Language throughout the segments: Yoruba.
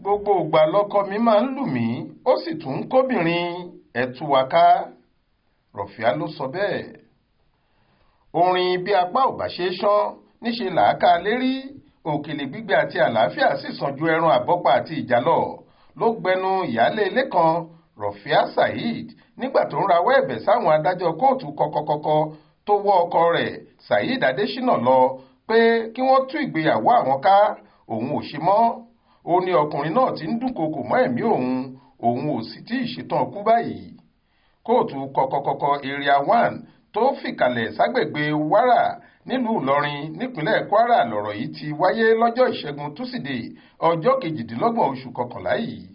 gbogbo ìgbà lọ́kọ mi máa ń lù mí ó sì tún ń kóbìnrin ẹ tú wa ká. Rọfia ló sọ bẹ́ẹ̀. Orin bí apá ò bá ṣe ṣán níṣe làákà lérí òkèlè gbígbẹ àti àlàáfíà sì sàn ju ẹran àbọ́pa àti ìjà lọ ló gbẹnu ìyáálé ilé kan Rọfia Saheed nígbà tó ń rawọ́ ẹ̀bẹ̀ sáwọn adájọ́ kóòtù kọkọkọkọ tó wọ́ ọkọ rẹ̀ Saheed Adésínà lọ pé kí wọ́n tú ìgbéyàwó àwọn ká. Òun ò ṣe mọ́. Ó ní ọkùnrin náà ti ń dúnkokò mọ́ ẹ̀mí òun ò sì tí ì ṣetán kú báyìí. Kóòtù kọkọkọkọ area 1 tó fìkàlẹ̀ ságbègbè Wàrà nílùú Ìlọrin nípínlẹ̀ Kwara lọ̀rọ̀ yìí ti wáyé lọ́jọ́ Ìṣẹ́gun túsídẹ̀ẹ́ ọjọ́ 28 oṣù kọkànlá yìí.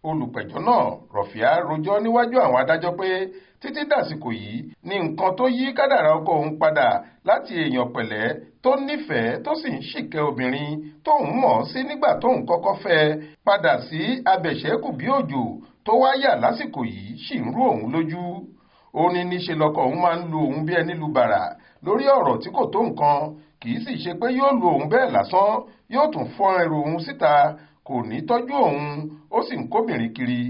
Olùpẹ̀jọ́ náà Rọfia rojọ́ níwájú àwọn adájọ́ pé títí dàsìkò yìí ní nǹkan tó yí kádàrá ọkọ òun padà láti èèyàn pẹ̀lẹ́ tó nífẹ̀ẹ́ tó sì ń ṣìkẹ́ obìnrin tóun mọ̀ sí nígbà tóun kọ́kọ́ fẹ́ padà sí abẹ̀ṣẹ́kù bí òjò tó wáyà lásìkò yìí sì ń rú òun lójú. Ó ní níṣe lọkọ òun máa ń lu òun bí ẹni lu bàrà lórí ọ̀rọ̀ tí kò tó nǹkan, kì í sì ṣe pé yóò lu òun bẹ́ẹ̀ lásán, yóò tún fọ́n ẹrù òun síta, kò ní tọ́jú òun, ó sì ń kóbìnrin kiri.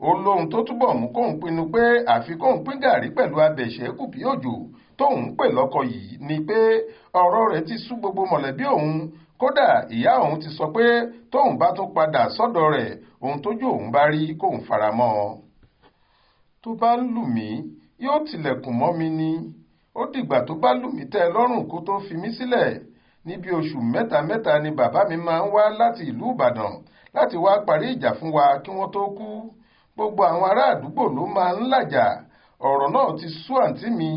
Ó lóhun tó túbọ̀ mú kóun pinnu pé àfi kóun pín gàrí pẹ̀lú abẹ̀ṣẹ́kù bí òjò tóun ń pè lọ́kọ yìí ni pé ọ̀rọ̀ rẹ̀ ti sú gbogbo mọ̀lẹ́bí òun. Kódà ìyá òun ti sọ pé tóun bá tún padà sọ́dọ̀ rẹ̀ ohun tójú òun bá rí kóun faramọ́ ọ. Tó bá lù mí yóò tilẹ̀kùn mọ́ mi ni. Ó dìgbà tó bá lù mí tẹ́ lọ́rùn kó tó fi mí sílẹ̀. Ní bí oṣù mẹ́ta ni bàbá mi máa ń wá láti ìlú Ìbàdàn láti wá parí ìjà fún wa kí wọ́n tó kú. Gbogbo àwọn ará àdúgbò ló máa ń làjà. Ọ̀rọ̀ náà ti sú àǹtí mi.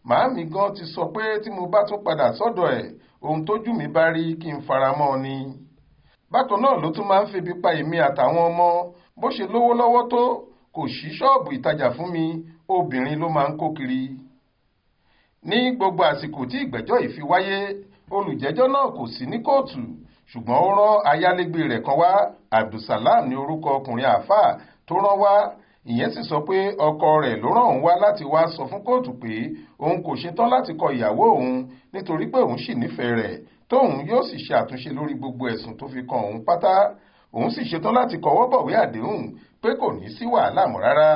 Màámi gan ti sọ pé tí mo bá tún padà sọ́dọ̀ ẹ̀ ohun tójú mi bá rí kí n faramọ́ ni. Bákan náà ló tún máa ń febi pa èmi àtàwọn ọmọ. Bó ṣe lówó lọ́wọ́ tó kò ṣí ṣọ́ọ̀bù ìtajà fún mi, obìnrin ló máa ń kó kiri. Ní gbogbo àsìkò tí ìgbẹ́jọ́ yìí fi wáyé, olùjẹ́jọ́ náà kò sí ní kóòtù, ṣùgbọ́n ó rán ayálégbé rẹ̀ kan wá. Abdulsalam ní orúkọ ọkùnrin àáfàá tó rán wá. Ìyẹn sì sọ pé ọkọ rẹ̀ ló rán òun wá láti wá sọ fún kóòtù pé òun kò ṣetán láti kọ ìyàwó òun nítorí pé òun sì nífẹ̀ẹ́ rẹ̀, tóun yóò sì ṣe àtúnṣe lórí gbogbo ẹ̀sùn tó fi kan òun pátá. Òun sì ṣetán láti kọwọ́ bọ̀wé àdéhùn pé kò ní sí wàhálà mọ́ rárá.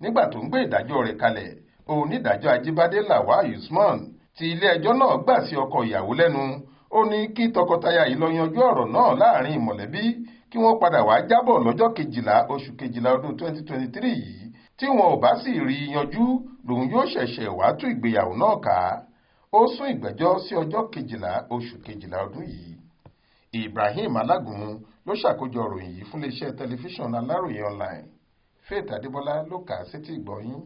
Nígbà tó ń gbé ìdájọ́ rẹ̀ kalẹ̀, onídàájọ́ Ajíbádé Lawal Usman ti ilé-ẹjọ́ náà gbà sí ọkọ ìyàwó lẹ́nu. Ó ní kí tọkọtaya yìí lọ yanjú ọ̀rọ̀ náà láàrin mọ̀lẹ́bí kí wọ́n padà wá jábọ̀ lọ́jọ́ 12 oṣù kejìlá ọdún 2023 yìí. Tí wọn ò bá sì rí yanjú lòun yóò ṣẹ̀ṣẹ̀ wá tú ìgbéyàwó náà ká. Ó sún ìgbẹ́jọ́ sí ọjọ́ 12 oṣù kejìlá ọdún yìí. Ibrahim Alágúnmu ló ṣàkójọ ìròyìn yìí fún iléeṣẹ́ tẹlifíṣàn Aláròye online. Faith Adébọ́lá ló kà á sétí ìgbọ́ yín.